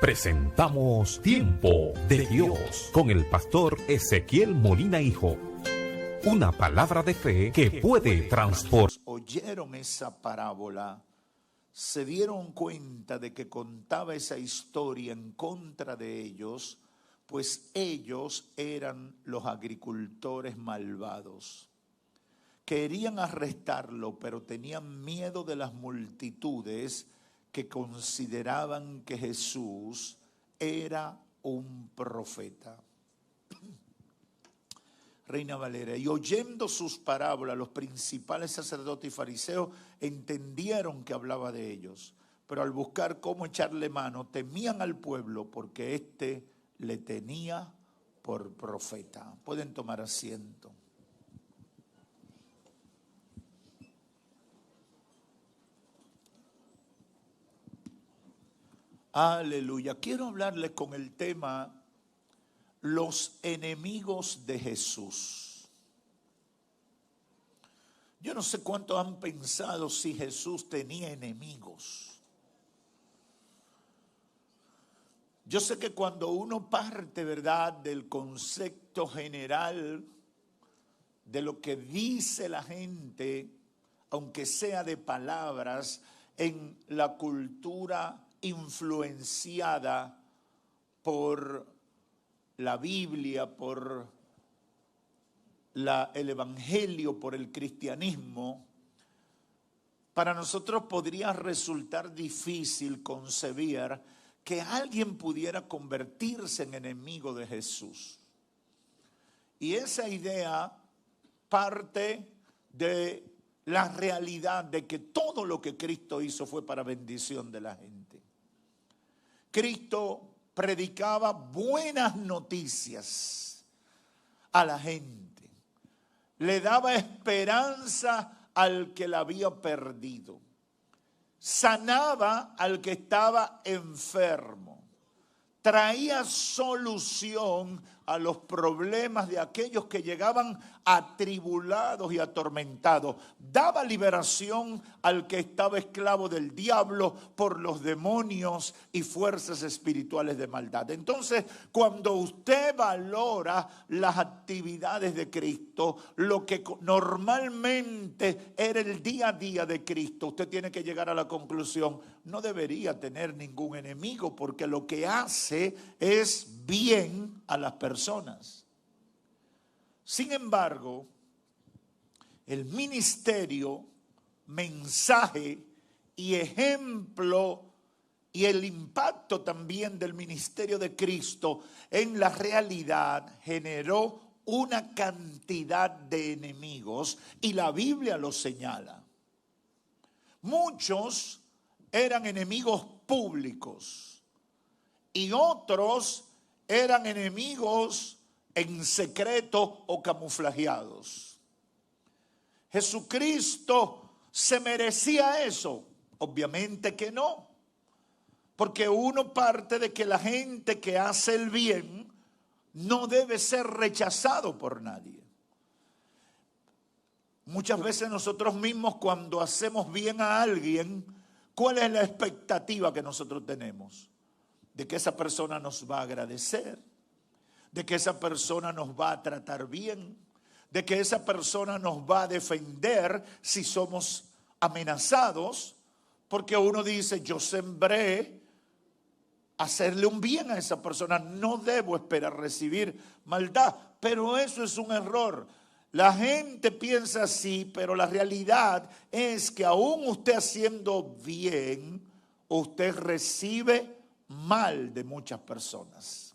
presentamos Tiempo de Dios con el pastor Ezequiel Molina Hijo. Una palabra de fe que puede transformar. Oyeron esa parábola, se dieron cuenta de que contaba esa historia en contra de ellos, pues ellos eran los agricultores malvados. Querían arrestarlo, pero tenían miedo de las multitudes que consideraban que Jesús era un profeta. Reina Valera, y oyendo sus parábolas, los principales sacerdotes y fariseos entendieron que hablaba de ellos, pero al buscar cómo echarle mano, temían al pueblo porque éste le tenía por profeta. Pueden tomar asiento. Aleluya. Quiero hablarles con el tema los enemigos de Jesús. Yo no sé cuántos han pensado si Jesús tenía enemigos. Yo sé que cuando uno parte, ¿verdad?, del concepto general de lo que dice la gente, aunque sea de palabras, en la cultura influenciada por la Biblia, por el Evangelio, por el cristianismo, para nosotros podría resultar difícil concebir que alguien pudiera convertirse en enemigo de Jesús. Y esa idea parte de la realidad de que todo lo que Cristo hizo fue para bendición de la gente. Cristo predicaba buenas noticias a la gente. Le daba esperanza al que la había perdido. Sanaba al que estaba enfermo. Traía solución a los problemas de aquellos que llegaban atribulados y atormentados. Daba liberación al que estaba esclavo del diablo por los demonios y fuerzas espirituales de maldad. Entonces, cuando usted valora las actividades de Cristo, lo que normalmente era el día a día de Cristo, usted tiene que llegar a la conclusión, no debería tener ningún enemigo, porque lo que hace es bien a las personas. Sin embargo, el ministerio, mensaje y ejemplo y el impacto también del ministerio de Cristo en la realidad generó una cantidad de enemigos y la Biblia lo señala. Muchos eran enemigos públicos y otros eran enemigos en secreto o camuflajeados. ¿Jesucristo se merecía eso? Obviamente que no. Porque uno parte de que la gente que hace el bien no debe ser rechazado por nadie. Muchas veces nosotros mismos cuando hacemos bien a alguien, ¿cuál es la expectativa que nosotros tenemos? De que esa persona nos va a agradecer, de que esa persona nos va a tratar bien, de que esa persona nos va a defender si somos amenazados, porque uno dice, yo sembré hacerle un bien a esa persona, no debo esperar recibir maldad, pero eso es un error. La gente piensa así, pero la realidad es que aún usted haciendo bien, usted recibe mal de muchas personas.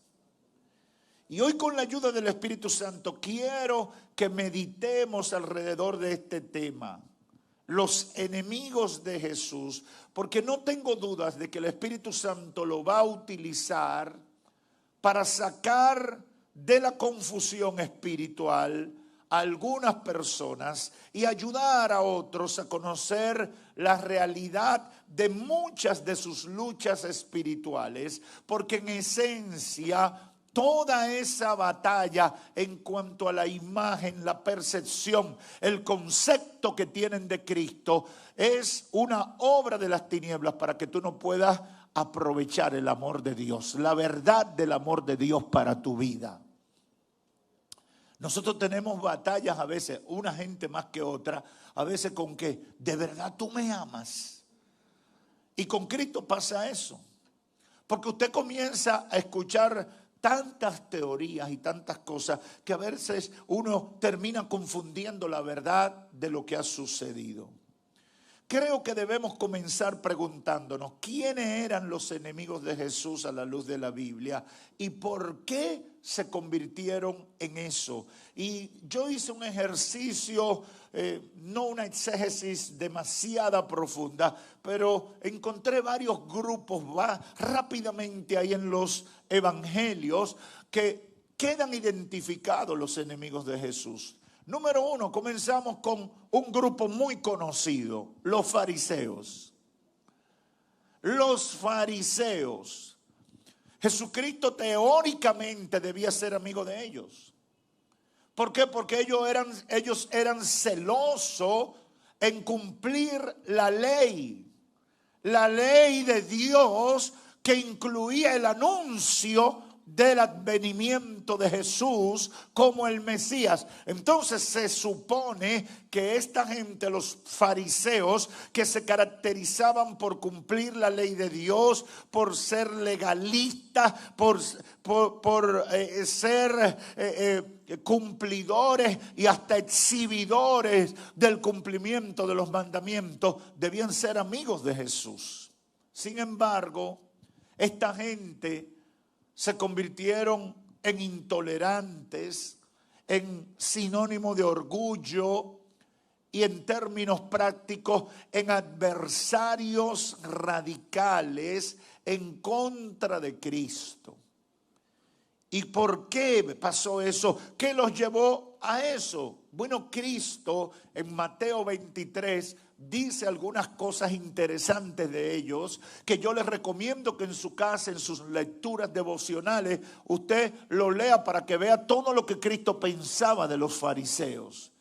Y hoy con la ayuda del Espíritu Santo quiero que meditemos alrededor de este tema, los enemigos de Jesús, porque no tengo dudas de que el Espíritu Santo lo va a utilizar para sacar de la confusión espiritual a algunas personas y ayudar a otros a conocer la realidad de muchas de sus luchas espirituales, porque en esencia toda esa batalla en cuanto a la imagen, la percepción, el concepto que tienen de Cristo es una obra de las tinieblas para que tú no puedas aprovechar el amor de Dios, la verdad del amor de Dios para tu vida. Nosotros tenemos batallas a veces, una gente más que otra, a veces con que de verdad tú me amas. Y con Cristo pasa eso. Porque usted comienza a escuchar tantas teorías y tantas cosas que a veces uno termina confundiendo la verdad de lo que ha sucedido. Creo que debemos comenzar preguntándonos quiénes eran los enemigos de Jesús a la luz de la Biblia y por qué se convirtieron en eso. Y yo hice un ejercicio, no una exégesis demasiada profunda, pero encontré varios grupos rápidamente ahí en los evangelios que quedan identificados los enemigos de Jesús. Número 1, comenzamos con un grupo muy conocido, los fariseos. Los fariseos. Jesucristo teóricamente debía ser amigo de ellos. ¿Por qué? Porque ellos eran celosos en cumplir la ley de Dios, que incluía el anuncio del advenimiento de Jesús como el Mesías. Entonces se supone que esta gente, los fariseos, que se caracterizaban por cumplir la ley de Dios, por ser legalistas, por ser cumplidores y hasta exhibidores del cumplimiento de los mandamientos, debían ser amigos de Jesús. Sin embargo, esta gente se convirtieron en intolerantes, en sinónimo de orgullo y en términos prácticos en adversarios radicales en contra de Cristo. ¿Y por qué pasó eso? ¿Qué los llevó a eso? Bueno, Cristo en Mateo 23 dice algunas cosas interesantes de ellos que yo les recomiendo que en su casa, en sus lecturas devocionales, usted lo lea para que vea todo lo que Cristo pensaba de los fariseos.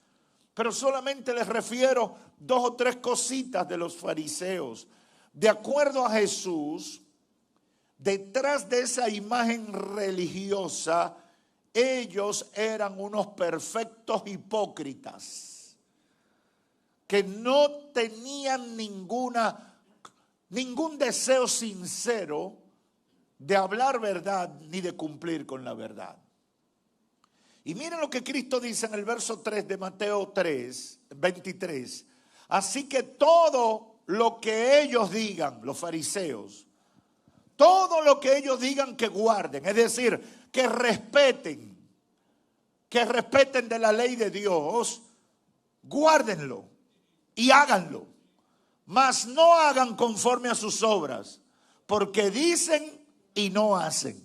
Pero solamente les refiero 2 o 3 cositas de los fariseos. De acuerdo a Jesús, detrás de esa imagen religiosa, ellos eran unos perfectos hipócritas que no tenían ningún deseo sincero de hablar verdad ni de cumplir con la verdad. Y miren lo que Cristo dice en el verso 3 de Mateo 23. Así que todo lo que ellos digan, los fariseos, todo lo que ellos digan que guarden, es decir, que respeten de la ley de Dios, guárdenlo y háganlo, mas no hagan conforme a sus obras, porque dicen y no hacen.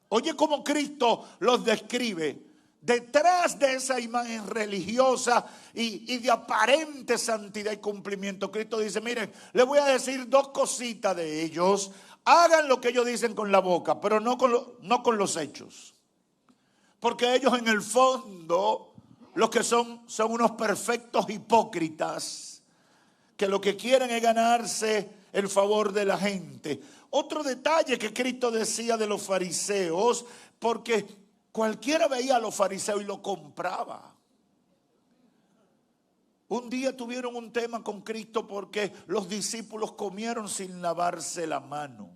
Oye cómo Cristo los describe. Detrás de esa imagen religiosa y de aparente santidad y cumplimiento, Cristo dice, miren, les voy a decir 2 cositas de ellos. Hagan lo que ellos dicen con la boca, pero no con los hechos. Porque ellos en el fondo, los que son unos perfectos hipócritas, que lo que quieren es ganarse el favor de la gente. Otro detalle que Cristo decía de los fariseos, porque cualquiera veía a los fariseos y lo compraba. Un día tuvieron un tema con Cristo porque los discípulos comieron sin lavarse la mano.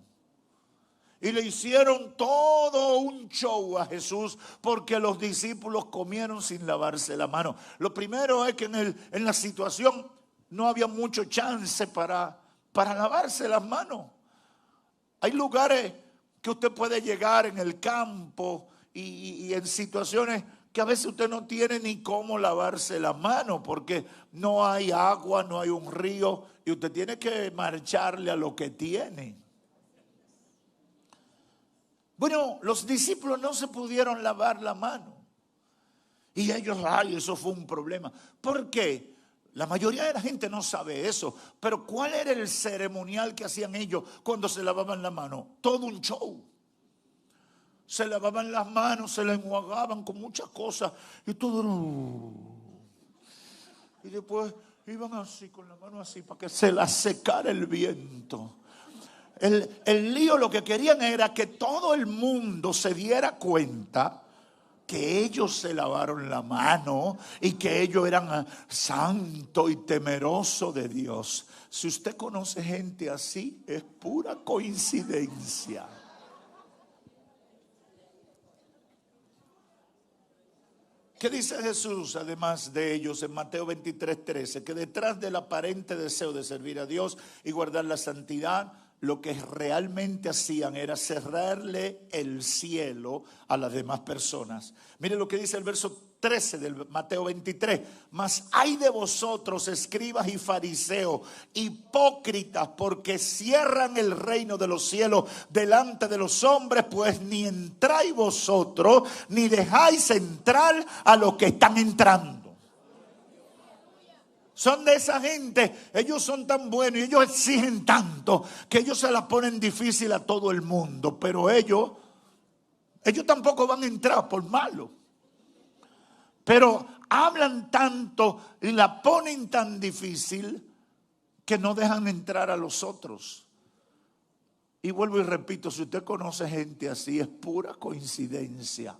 Y le hicieron todo un show a Jesús porque los discípulos comieron sin lavarse la mano. Lo primero es que en la situación no había mucho chance para lavarse las manos. Hay lugares que usted puede llegar en el campo y en situaciones que a veces usted no tiene ni cómo lavarse la mano porque no hay agua, no hay un río y usted tiene que marcharle a lo que tiene. Bueno, los discípulos no se pudieron lavar la mano. Y ellos, eso fue un problema. ¿Por qué? La mayoría de la gente no sabe eso. Pero ¿cuál era el ceremonial que hacían ellos cuando se lavaban la mano? Todo un show. Se lavaban las manos, se las enjuagaban con muchas cosas. Y todo. Y después iban así, con la mano así, para que se la secara el viento. El lío lo que querían era que todo el mundo se diera cuenta que ellos se lavaron la mano y que ellos eran santos y temerosos de Dios. Si usted conoce gente así, es pura coincidencia. ¿Qué dice Jesús además de ellos en Mateo 23:13? Que detrás del aparente deseo de servir a Dios y guardar la santidad, lo que realmente hacían era cerrarle el cielo a las demás personas. Mire lo que dice el verso 13 del Mateo 23. Mas hay de vosotros, escribas y fariseos, hipócritas, porque cierran el reino de los cielos delante de los hombres, pues ni entráis vosotros, ni dejáis entrar a los que están entrando. Son de esa gente, ellos son tan buenos y ellos exigen tanto que ellos se la ponen difícil a todo el mundo, pero ellos tampoco van a entrar por malo. Pero hablan tanto y la ponen tan difícil que no dejan entrar a los otros. Y vuelvo y repito, si usted conoce gente así, es pura coincidencia.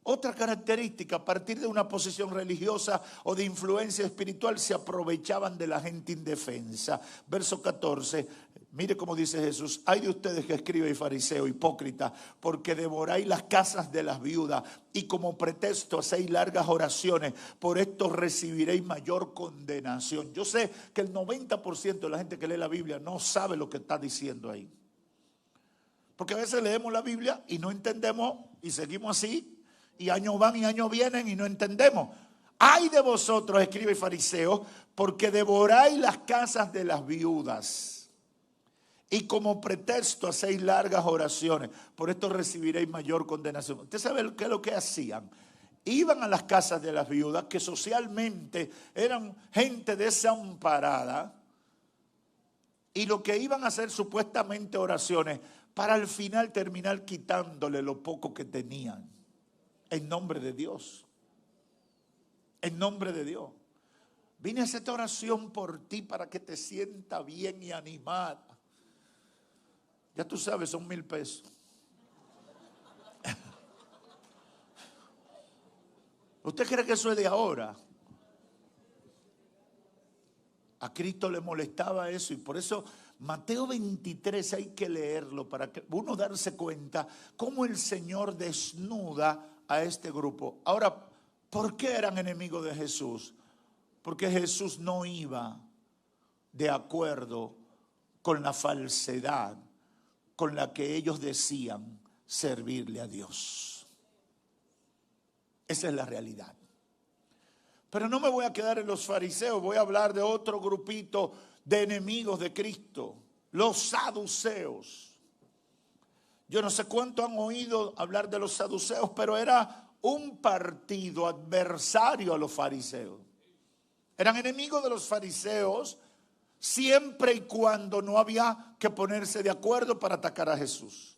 Otra característica, a partir de una posición religiosa o de influencia espiritual, se aprovechaban de la gente indefensa. Verso 14, mire cómo dice Jesús: ay de ustedes que escriben, fariseos, hipócritas, porque devoráis las casas de las viudas y como pretexto hacéis largas oraciones, por esto recibiréis mayor condenación. Yo sé que el 90% de la gente que lee la Biblia no sabe lo que está diciendo ahí. Porque a veces leemos la Biblia y no entendemos y seguimos así. Y años van y años vienen y no entendemos. Ay de vosotros, escribas y fariseos, porque devoráis las casas de las viudas y como pretexto hacéis largas oraciones. Por esto recibiréis mayor condenación. ¿Usted sabe qué es lo que hacían? Iban a las casas de las viudas, que socialmente eran gente desamparada, y lo que iban a hacer supuestamente oraciones, para al final terminar quitándole lo poco que tenían. En nombre de Dios. En nombre de Dios. Vine a hacer esta oración por ti para que te sientas bien y animada. Ya tú sabes, son 1,000 pesos. ¿Usted cree que eso es de ahora? A Cristo le molestaba eso y por eso Mateo 23 hay que leerlo para que uno darse cuenta cómo el Señor desnuda a este grupo. Ahora, ¿por qué eran enemigos de Jesús? Porque Jesús no iba de acuerdo con la falsedad con la que ellos decían servirle a Dios. Esa es la realidad. Pero no me voy a quedar en los fariseos, voy a hablar de otro grupito de enemigos de Cristo, los saduceos. Yo no sé cuánto han oído hablar de los saduceos, pero era un partido adversario a los fariseos. Eran enemigos de los fariseos siempre y cuando no había que ponerse de acuerdo para atacar a Jesús.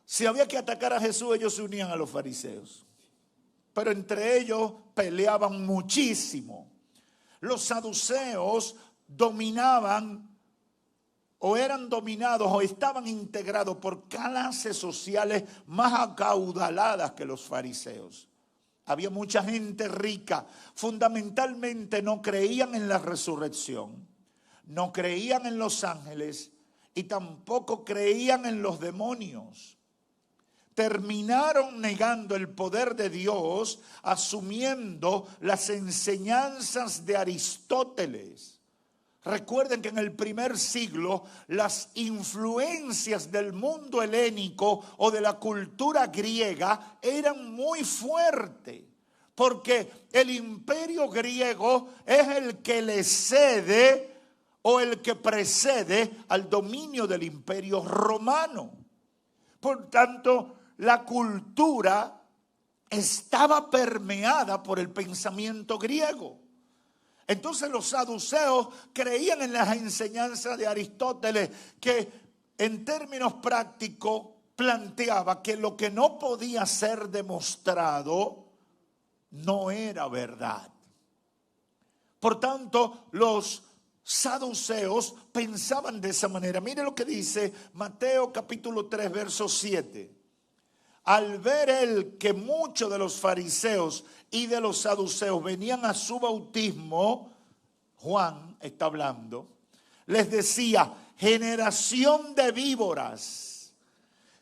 Si había que atacar a Jesús, ellos se unían a los fariseos. Pero entre ellos peleaban muchísimo. Los saduceos dominaban o eran dominados o estaban integrados por clases sociales más acaudaladas que los fariseos. Había mucha gente rica. Fundamentalmente no creían en la resurrección, no creían en los ángeles y tampoco creían en los demonios. Terminaron negando el poder de Dios, asumiendo las enseñanzas de Aristóteles. Recuerden que en el primer siglo las influencias del mundo helénico o de la cultura griega eran muy fuertes, porque el imperio griego es el que le cede o el que precede al dominio del imperio romano. Por tanto, la cultura estaba permeada por el pensamiento griego. Entonces los saduceos creían en las enseñanzas de Aristóteles, que en términos prácticos planteaba que lo que no podía ser demostrado no era verdad. Por tanto, los saduceos pensaban de esa manera. Mire lo que dice Mateo capítulo 3, verso 7. Al ver él que muchos de los fariseos y de los saduceos venían a su bautismo, Juan está hablando, les decía: generación de víboras,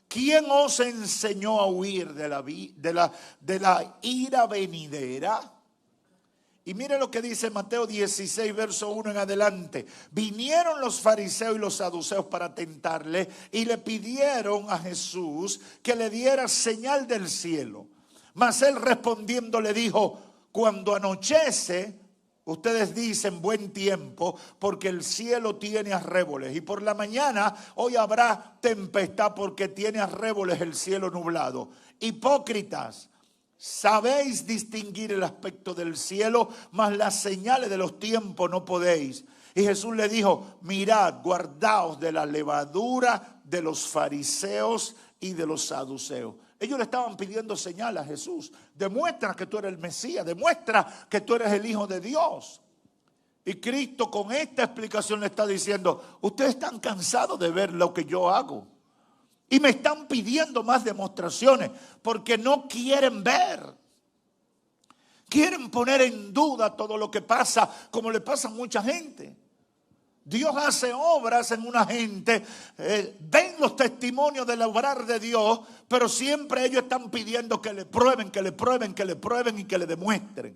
¿quién os enseñó a huir de la ira venidera? Y mire lo que dice Mateo 16, verso 1 en adelante. Vinieron los fariseos y los saduceos para tentarle y le pidieron a Jesús que le diera señal del cielo. Mas él respondiendo le dijo: cuando anochece, ustedes dicen buen tiempo, porque el cielo tiene arréboles. Y por la mañana hoy habrá tempestad, porque tiene arréboles el cielo nublado. Hipócritas, sabéis distinguir el aspecto del cielo, mas las señales de los tiempos no podéis. Y Jesús le dijo: mirad, guardaos de la levadura de los fariseos y de los saduceos. Ellos le estaban pidiendo señal a Jesús. Demuestra que tú eres el Mesías, demuestra que tú eres el Hijo de Dios. Y Cristo con esta explicación le está diciendo: ustedes están cansados de ver lo que yo hago. Y me están pidiendo más demostraciones porque no quieren ver. Quieren poner en duda todo lo que pasa, como le pasa a mucha gente. Dios hace obras en una gente, ven los testimonios del obrar de Dios, pero siempre ellos están pidiendo que le prueben, que le prueben, que le prueben y que le demuestren.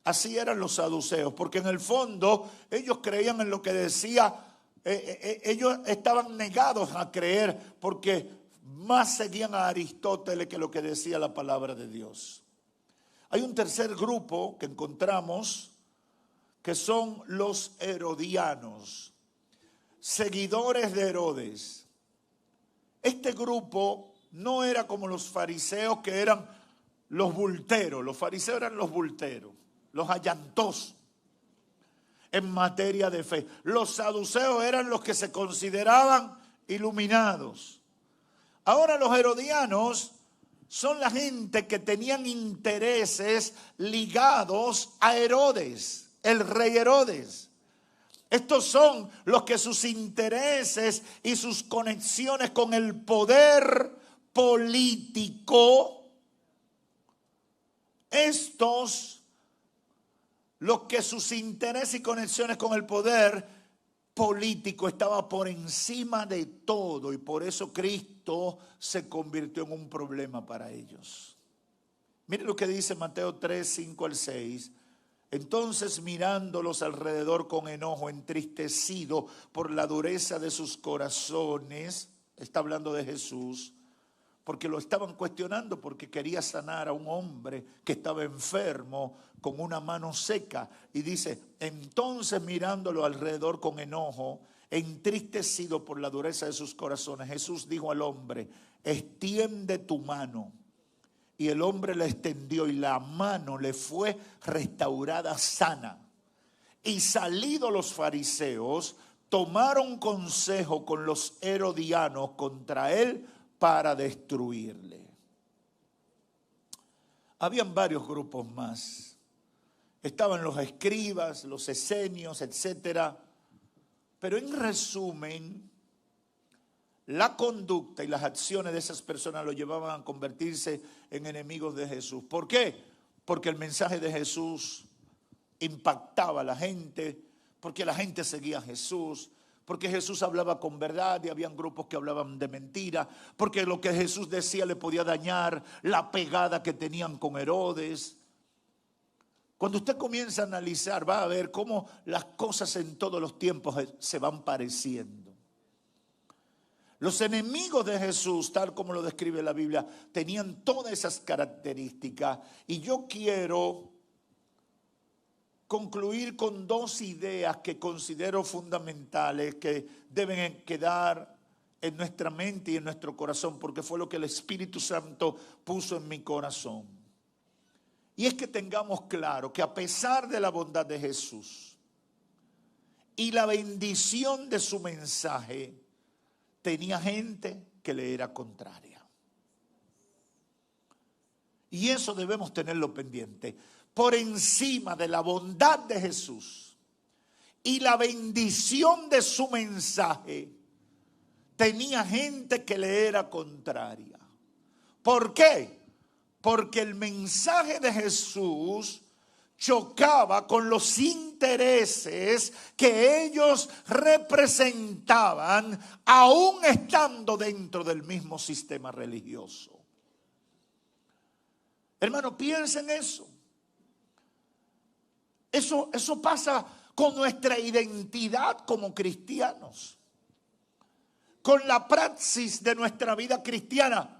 Así eran los saduceos, porque en el fondo ellos creían en lo que decía. Ellos estaban negados a creer porque más seguían a Aristóteles que lo que decía la palabra de Dios. Hay un tercer grupo que encontramos que son los herodianos, seguidores de Herodes. Este grupo no era como los fariseos, que eran los bulteros. Los fariseos eran los bulteros, los allantosos en materia de fe. Los saduceos eran los que se consideraban iluminados. Ahora los herodianos son la gente que tenían intereses ligados a Herodes, el rey Herodes. Estos son los que sus intereses y sus conexiones con el poder político, los que sus intereses y conexiones con el poder político estaba por encima de todo, y por eso Cristo se convirtió en un problema para ellos. Miren lo que dice Mateo 3, 5 al 6. Entonces, mirándolos alrededor con enojo, entristecido por la dureza de sus corazones, está hablando de Jesús, porque lo estaban cuestionando, porque quería sanar a un hombre que estaba enfermo con una mano seca. Y dice: entonces mirándolo alrededor con enojo, entristecido por la dureza de sus corazones, Jesús dijo al hombre: extiende tu mano. Y el hombre la extendió y la mano le fue restaurada sana. Y salidos los fariseos, tomaron consejo con los herodianos contra él para destruirle. Habían varios grupos más. Estaban los escribas, los esenios, etcétera. Pero en resumen, la conducta y las acciones de esas personas lo llevaban a convertirse en enemigos de Jesús. ¿Por qué? Porque el mensaje de Jesús impactaba a la gente, porque la gente seguía a Jesús, porque Jesús hablaba con verdad y habían grupos que hablaban de mentira, porque lo que Jesús decía le podía dañar la pegada que tenían con Herodes. Cuando usted comienza a analizar, va a ver cómo las cosas en todos los tiempos se van pareciendo. Los enemigos de Jesús, tal como lo describe la Biblia, tenían todas esas características. Y yo quiero concluir con dos ideas que considero fundamentales, que deben quedar en nuestra mente y en nuestro corazón, porque fue lo que el Espíritu Santo puso en mi corazón. Y es que tengamos claro que a pesar de la bondad de Jesús y la bendición de su mensaje, tenía gente que le era contraria. Y eso debemos tenerlo pendiente. Por encima de la bondad de Jesús y la bendición de su mensaje tenía gente que le era contraria. ¿Por qué? Porque el mensaje de Jesús chocaba con los intereses que ellos representaban, aún estando dentro del mismo sistema religioso. Hermano, piensa en eso. Eso pasa con nuestra identidad como cristianos, con la praxis de nuestra vida cristiana.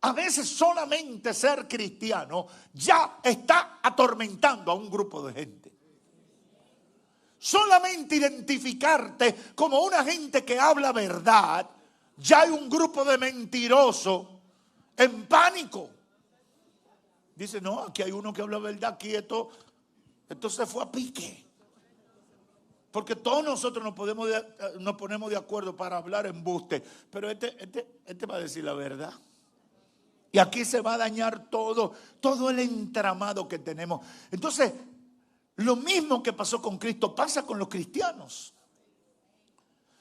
A veces solamente ser cristiano ya está atormentando a un grupo de gente. Solamente identificarte como una gente que habla verdad, ya hay un grupo de mentirosos en pánico. Dice, no, aquí hay uno que habla verdad, aquí esto se fue a pique. Porque todos nosotros nos ponemos de acuerdo para hablar embuste, pero este va a decir la verdad. Y aquí se va a dañar todo el entramado que tenemos. Entonces, lo mismo que pasó con Cristo pasa con los cristianos.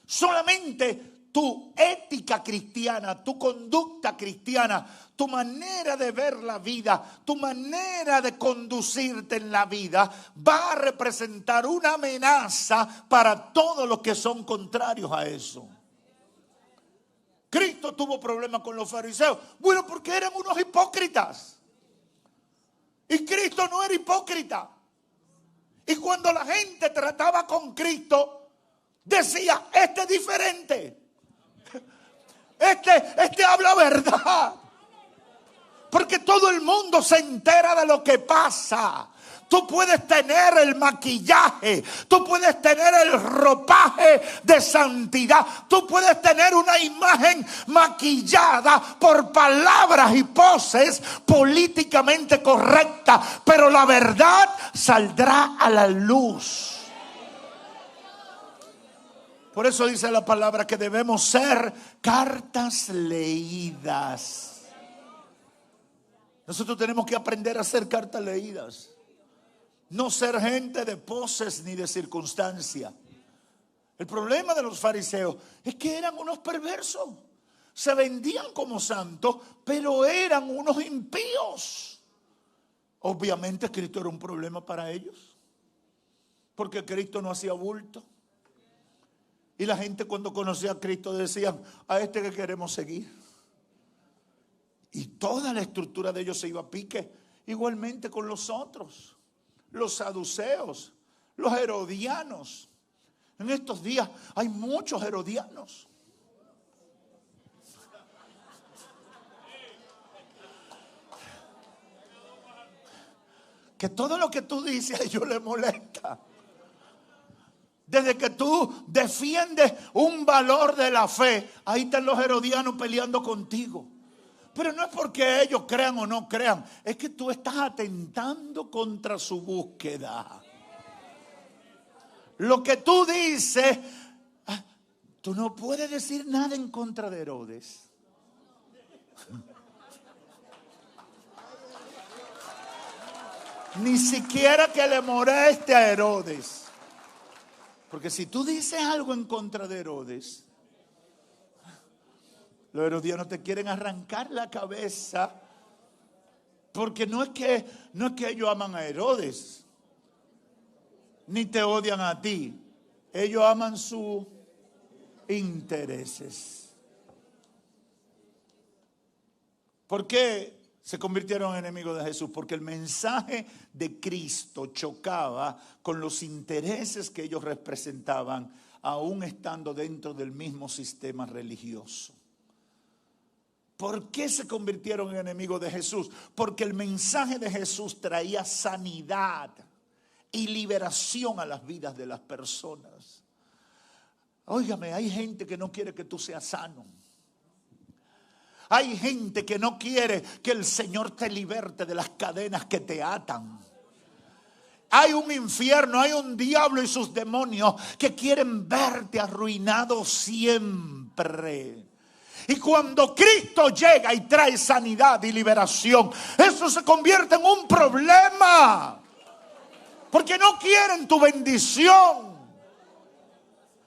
Solamente tu ética cristiana, tu conducta cristiana, tu manera de ver la vida, tu manera de conducirte en la vida va a representar una amenaza para todos los que son contrarios a eso. Cristo tuvo problemas con los fariseos. Bueno, porque eran unos hipócritas. Y Cristo no era hipócrita. Y cuando la gente trataba con Cristo, decía, este es diferente. Este habla verdad. Porque todo el mundo se entera de lo que pasa. Tú puedes tener el maquillaje, tú puedes tener el ropaje de santidad, tú puedes tener una imagen maquillada por palabras y poses políticamente correctas, pero la verdad saldrá a la luz. Por eso dice la palabra que debemos ser cartas leídas. Nosotros tenemos que aprender a ser cartas leídas. No ser gente de poses ni de circunstancia. El problema de los fariseos es que eran unos perversos. Se vendían como santos, pero eran unos impíos. Obviamente Cristo era un problema para ellos, porque Cristo no hacía bulto. Y la gente cuando conocía a Cristo decían, a este que queremos seguir. Y toda la estructura de ellos se iba a pique. Igualmente con los otros. Los saduceos, los herodianos. En estos días hay muchos herodianos. Que todo lo que tú dices a ellos les molesta. Desde que tú defiendes un valor de la fe, ahí están los herodianos peleando contigo. Pero no es porque ellos crean o no crean, es que tú estás atentando contra su búsqueda. Lo que tú dices, tú no puedes decir nada en contra de Herodes. Ni siquiera que le moleste a Herodes. Porque si tú dices algo en contra de Herodes, los herodianos te quieren arrancar la cabeza, porque no es que ellos aman a Herodes, ni te odian a ti. Ellos aman sus intereses. ¿Por qué se convirtieron en enemigos de Jesús? Porque el mensaje de Cristo chocaba con los intereses que ellos representaban, aún estando dentro del mismo sistema religioso. ¿Por qué se convirtieron en enemigos de Jesús? Porque el mensaje de Jesús traía sanidad y liberación a las vidas de las personas. Óigame, hay gente que no quiere que tú seas sano. Hay gente que no quiere que el Señor te liberte de las cadenas que te atan. Hay un infierno, hay un diablo y sus demonios que quieren verte arruinado siempre. Y cuando Cristo llega y trae sanidad y liberación, eso se convierte en un problema. Porque no quieren tu bendición.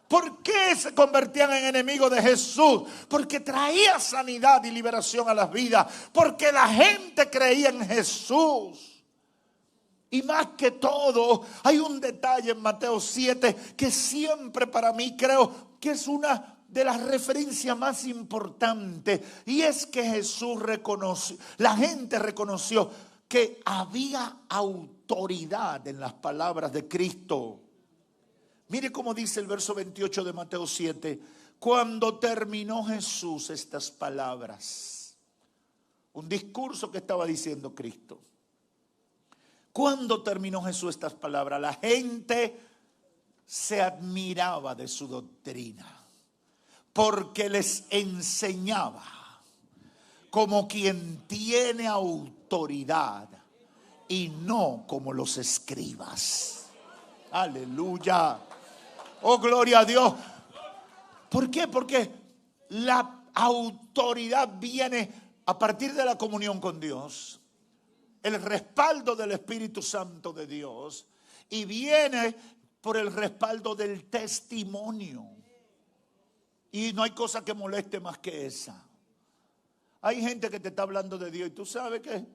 ¿Por qué se convertían en enemigos de Jesús? Porque traía sanidad y liberación a las vidas. Porque la gente creía en Jesús. Y más que todo, hay un detalle en Mateo 7 que siempre para mí creo que es una de las referencias más importantes. Y es que Jesús reconoció, la gente reconoció que había autoridad en las palabras de Cristo. Mire cómo dice el verso 28 de Mateo 7. Cuando terminó Jesús estas palabras, un discurso que estaba diciendo Cristo. Cuando terminó Jesús estas palabras, la gente se admiraba de su doctrina, porque les enseñaba como quien tiene autoridad y no como los escribas. Aleluya. Oh, gloria a Dios. ¿Por qué? Porque la autoridad viene a partir de la comunión con Dios, el respaldo del Espíritu Santo de Dios, y viene por el respaldo del testimonio. Y no hay cosa que moleste más que esa. Hay gente que te está hablando de Dios y tú sabes que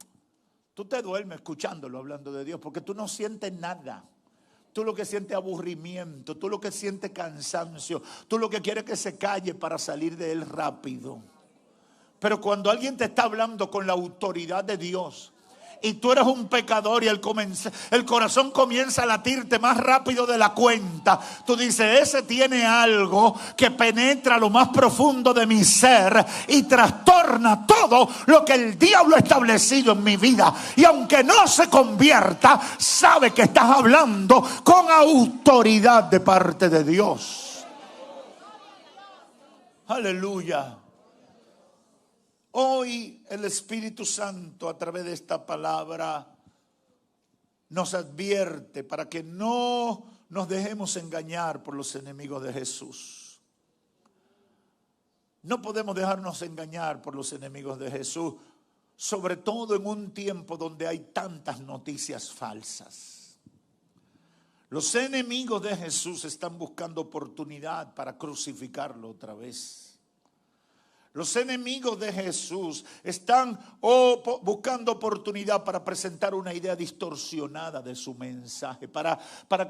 tú te duermes escuchándolo hablando de Dios porque tú no sientes nada. Tú lo que sientes aburrimiento, tú lo que sientes cansancio, tú lo que quieres que se calle para salir de él rápido. Pero cuando alguien te está hablando con la autoridad de Dios y tú eres un pecador y el corazón comienza a latirte más rápido de la cuenta, tú dices, ese tiene algo que penetra lo más profundo de mi ser y trastorna todo lo que el diablo ha establecido en mi vida. Y aunque no se convierta, sabe que estás hablando con autoridad de parte de Dios. Aleluya. Hoy el Espíritu Santo a través de esta palabra nos advierte para que no nos dejemos engañar por los enemigos de Jesús. No podemos dejarnos engañar por los enemigos de Jesús, sobre todo en un tiempo donde hay tantas noticias falsas. Los enemigos de Jesús están buscando oportunidad para crucificarlo otra vez. Los enemigos de Jesús están buscando oportunidad para presentar una idea distorsionada de su mensaje, para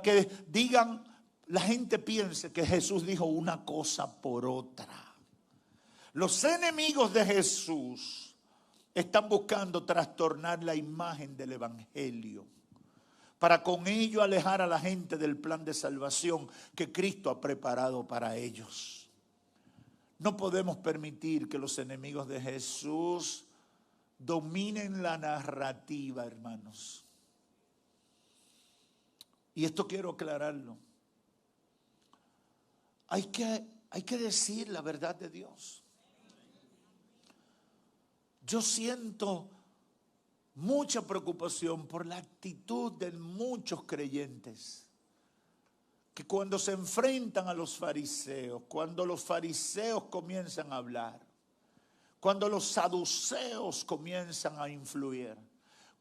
que digan, la gente piense que Jesús dijo una cosa por otra. Los enemigos de Jesús están buscando trastornar la imagen del evangelio, para con ello alejar a la gente del plan de salvación que Cristo ha preparado para ellos. No podemos permitir que los enemigos de Jesús dominen la narrativa, hermanos. Y esto quiero aclararlo. Hay que decir la verdad de Dios. Yo siento mucha preocupación por la actitud de muchos creyentes, que cuando se enfrentan a los fariseos, cuando los fariseos comienzan a hablar, cuando los saduceos comienzan a influir,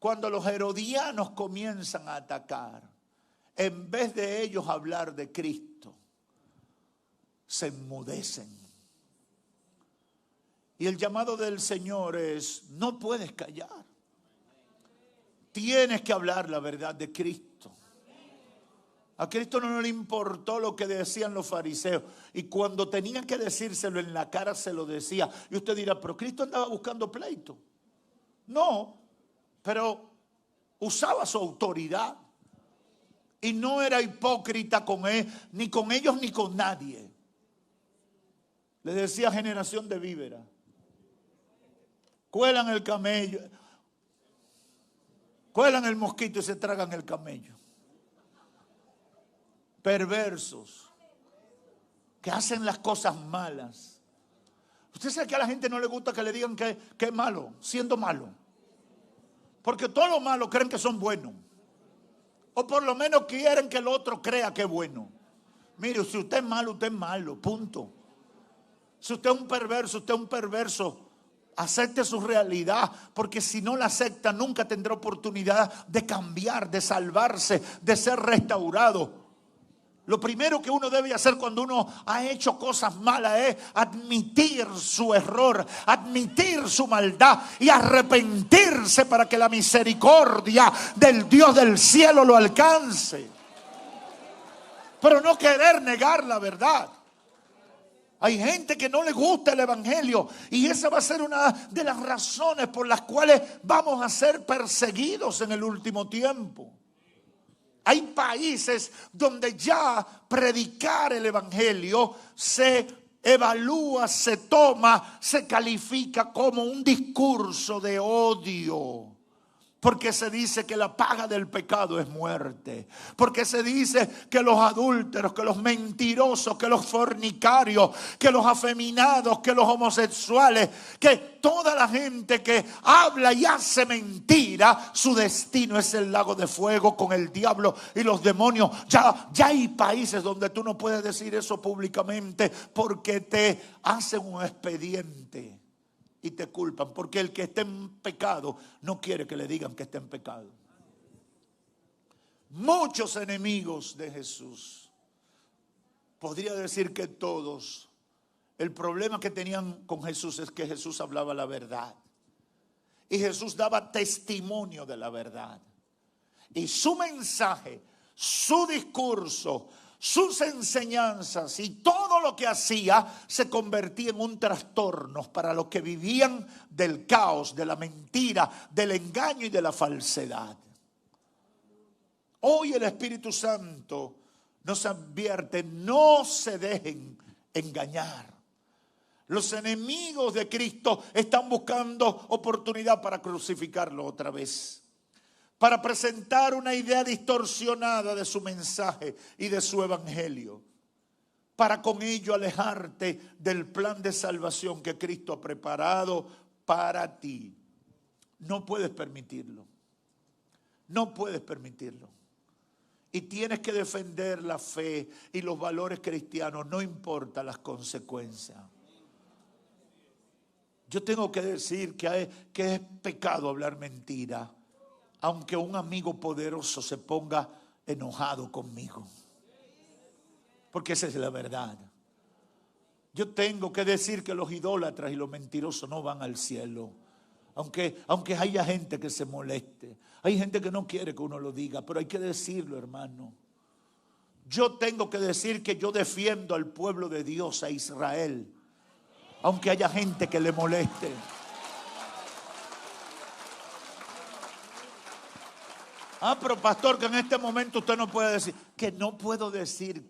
cuando los herodianos comienzan a atacar, en vez de ellos hablar de Cristo, se enmudecen. Y el llamado del Señor es, no puedes callar. Tienes que hablar la verdad de Cristo. A Cristo no le importó lo que decían los fariseos. Y cuando tenía que decírselo en la cara, se lo decía. Y usted dirá, pero Cristo andaba buscando pleito. No, pero usaba su autoridad. Y no era hipócrita con él, ni con ellos ni con nadie. Le decía generación de víbora. Cuelan el camello. Cuelan el mosquito y se tragan el camello. Perversos, que hacen las cosas malas. Usted sabe que a la gente no le gusta que le digan que es malo, siendo malo. Porque todo lo malo creen que son buenos. O por lo menos quieren que el otro crea que es bueno. Mire, si usted es malo, punto. Si usted es un perverso, acepte su realidad, porque si no la acepta nunca tendrá oportunidad de cambiar, de salvarse, de ser restaurado. Lo primero que uno debe hacer cuando uno ha hecho cosas malas es admitir su error, admitir su maldad y arrepentirse para que la misericordia del Dios del cielo lo alcance. Pero no querer negar la verdad. Hay gente que no le gusta el evangelio y esa va a ser una de las razones por las cuales vamos a ser perseguidos en el último tiempo. Hay países donde ya predicar el evangelio se evalúa, se toma, se califica como un discurso de odio. Porque se dice que la paga del pecado es muerte. Porque se dice que los adúlteros, que los mentirosos, que los fornicarios, que los afeminados, que los homosexuales, que toda la gente que habla y hace mentira, su destino es el lago de fuego con el diablo y los demonios. Ya hay países donde tú no puedes decir eso públicamente porque te hacen un expediente. Y te culpan, porque el que esté en pecado no quiere que le digan que está en pecado. Muchos enemigos de Jesús, podría decir que todos, el problema que tenían con Jesús es que Jesús hablaba la verdad. Y Jesús daba testimonio de la verdad. Y su mensaje, su discurso, sus enseñanzas y todo lo que hacía se convertía en un trastorno para los que vivían del caos, de la mentira, del engaño y de la falsedad. Hoy el Espíritu Santo nos advierte: no se dejen engañar. Los enemigos de Cristo están buscando oportunidad para crucificarlo otra vez, para presentar una idea distorsionada de su mensaje y de su evangelio, para con ello alejarte del plan de salvación que Cristo ha preparado para ti. No puedes permitirlo. No puedes permitirlo. Y tienes que defender la fe y los valores cristianos, no importa las consecuencias. Yo tengo que decir que es pecado hablar mentira, aunque un amigo poderoso se ponga enojado conmigo. Porque esa es la verdad. Yo tengo que decir que los idólatras y los mentirosos no van al cielo. Aunque haya gente que se moleste. Hay gente que no quiere que uno lo diga, pero hay que decirlo, hermano. Yo tengo que decir que yo defiendo al pueblo de Dios, a Israel, aunque haya gente que le moleste. Pero pastor, que en este momento usted no puede decir. Que no puedo decir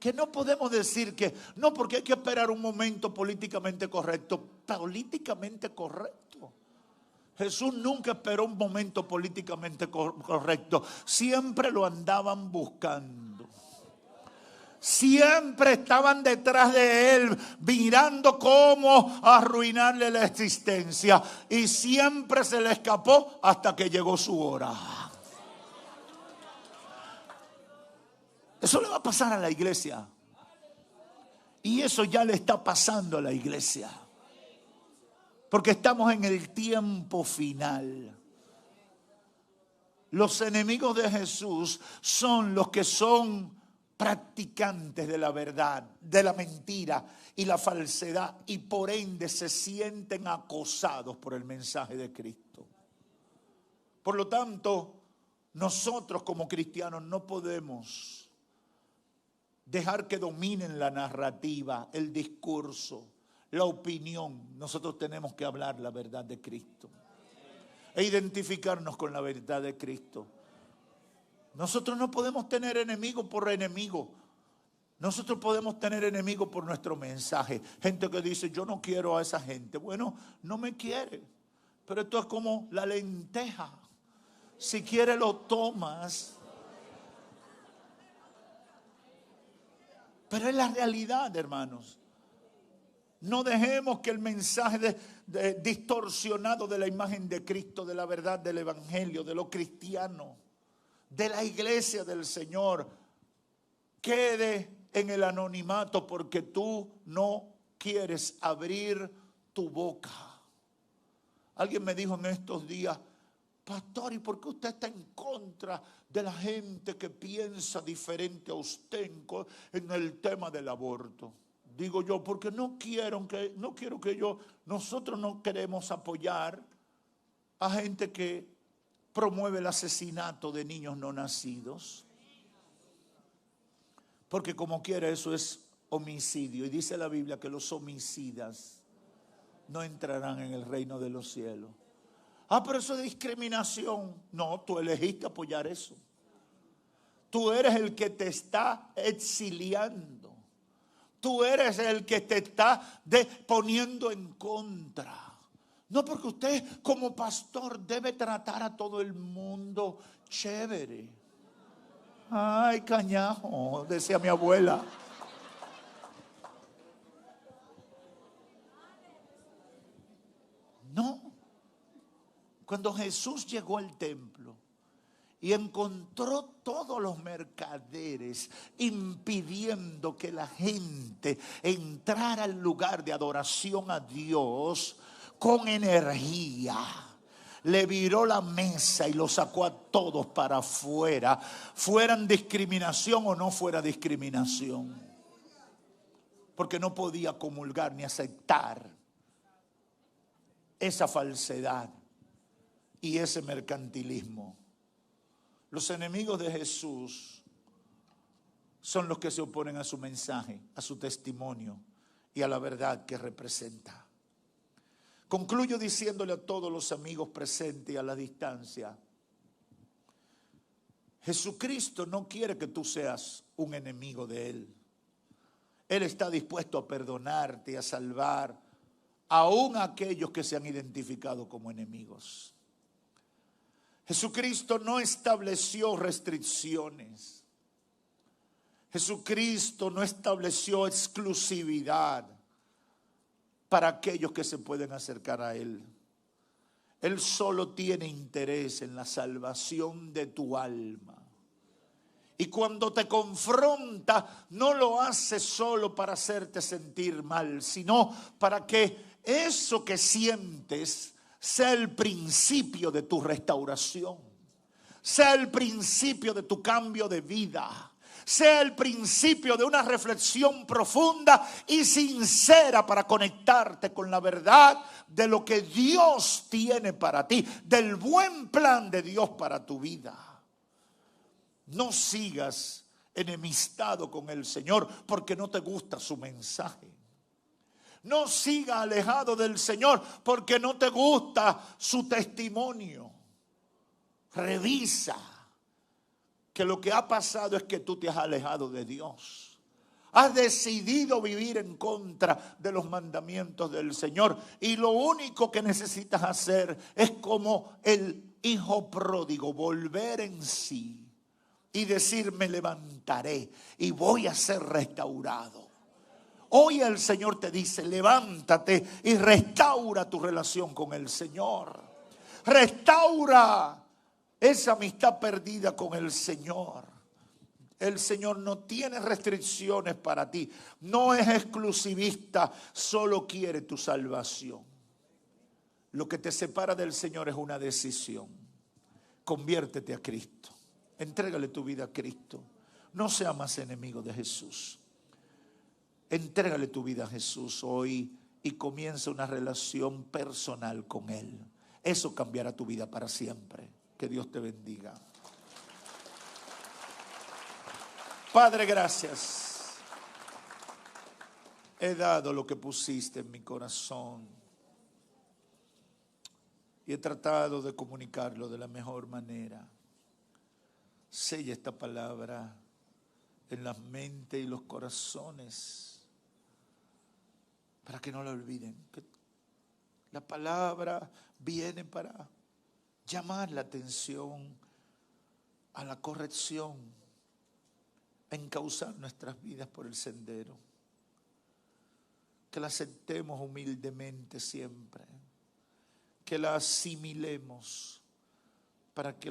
que no podemos decir que. No, porque hay que esperar un momento políticamente correcto. Políticamente correcto. Jesús nunca esperó un momento políticamente correcto. Siempre lo andaban buscando. Siempre estaban detrás de él, mirando cómo arruinarle la existencia. Y siempre se le escapó hasta que llegó su hora. Eso le va a pasar a la iglesia. Y eso ya le está pasando a la iglesia. Porque estamos en el tiempo final. Los enemigos de Jesús son los que son practicantes de la verdad, de la mentira y la falsedad, y por ende se sienten acosados por el mensaje de Cristo. Por lo tanto, nosotros como cristianos no podemos dejar que dominen la narrativa, el discurso, la opinión. Nosotros tenemos que hablar la verdad de Cristo e identificarnos con la verdad de Cristo. Nosotros no podemos tener enemigo por enemigo. Nosotros podemos tener enemigo por nuestro mensaje. Gente que dice: yo no quiero a esa gente. Bueno, no me quiere. Pero esto es como la lenteja. Si quiere lo tomas. Pero es la realidad, hermanos. No dejemos que el mensaje distorsionado de la imagen de Cristo, de la verdad del evangelio, de lo cristiano, de la iglesia del Señor, quede en el anonimato porque tú no quieres abrir tu boca. Alguien me dijo en estos días: pastor, ¿y por qué usted está en contra de la gente que piensa diferente a usted en el tema del aborto? Digo yo, porque nosotros no queremos apoyar a gente que promueve el asesinato de niños no nacidos. Porque como quiera eso es homicidio. Y dice la Biblia que los homicidas no entrarán en el reino de los cielos. Pero eso es discriminación. No, tú elegiste apoyar eso. Tú eres el que te está exiliando. Tú eres el que te está poniendo en contra. No, porque usted como pastor debe tratar a todo el mundo chévere. Ay, cañajo, decía mi abuela. No. Cuando Jesús llegó al templo y encontró todos los mercaderes impidiendo que la gente entrara al lugar de adoración a Dios con energía, le viró la mesa y los sacó a todos para afuera, fueran discriminación o no fuera discriminación, porque no podía comulgar ni aceptar esa falsedad y ese mercantilismo. Los enemigos de Jesús son los que se oponen a su mensaje, a su testimonio y a la verdad que representa. Concluyo diciéndole a todos los amigos presentes y a la distancia: Jesucristo no quiere que tú seas un enemigo de Él. Él está dispuesto a perdonarte y a salvar aún a aquellos que se han identificado como enemigos. Jesucristo no estableció restricciones. Jesucristo no estableció exclusividad para aquellos que se pueden acercar a Él. Él solo tiene interés en la salvación de tu alma. Y cuando te confronta, no lo hace solo para hacerte sentir mal, sino para que eso que sientes sea el principio de tu restauración, sea el principio de tu cambio de vida, sea el principio de una reflexión profunda y sincera para conectarte con la verdad de lo que Dios tiene para ti, del buen plan de Dios para tu vida. No sigas enemistado con el Señor porque no te gusta su mensaje. No sigas alejado del Señor porque no te gusta su testimonio. Revisa que lo que ha pasado es que tú te has alejado de Dios. Has decidido vivir en contra de los mandamientos del Señor. Y lo único que necesitas hacer es como el hijo pródigo, volver en sí y decir: me levantaré y voy a ser restaurado. Hoy el Señor te dice: levántate y restaura tu relación con el Señor. Restaura esa amistad perdida con el Señor. El Señor no tiene restricciones para ti. No es exclusivista, solo quiere tu salvación. Lo que te separa del Señor es una decisión. Conviértete a Cristo. Entrégale tu vida a Cristo. No seas más enemigo de Jesús. Entrégale tu vida a Jesús hoy y comienza una relación personal con Él. Eso cambiará tu vida para siempre. Que Dios te bendiga. Padre, gracias. He dado lo que pusiste en mi corazón y he tratado de comunicarlo de la mejor manera. Sella esta palabra en la mente y los corazones para que no la olviden. Que la palabra viene para llamar la atención a la corrección, a encauzar nuestras vidas por el sendero. Que la aceptemos humildemente siempre, que la asimilemos para que lo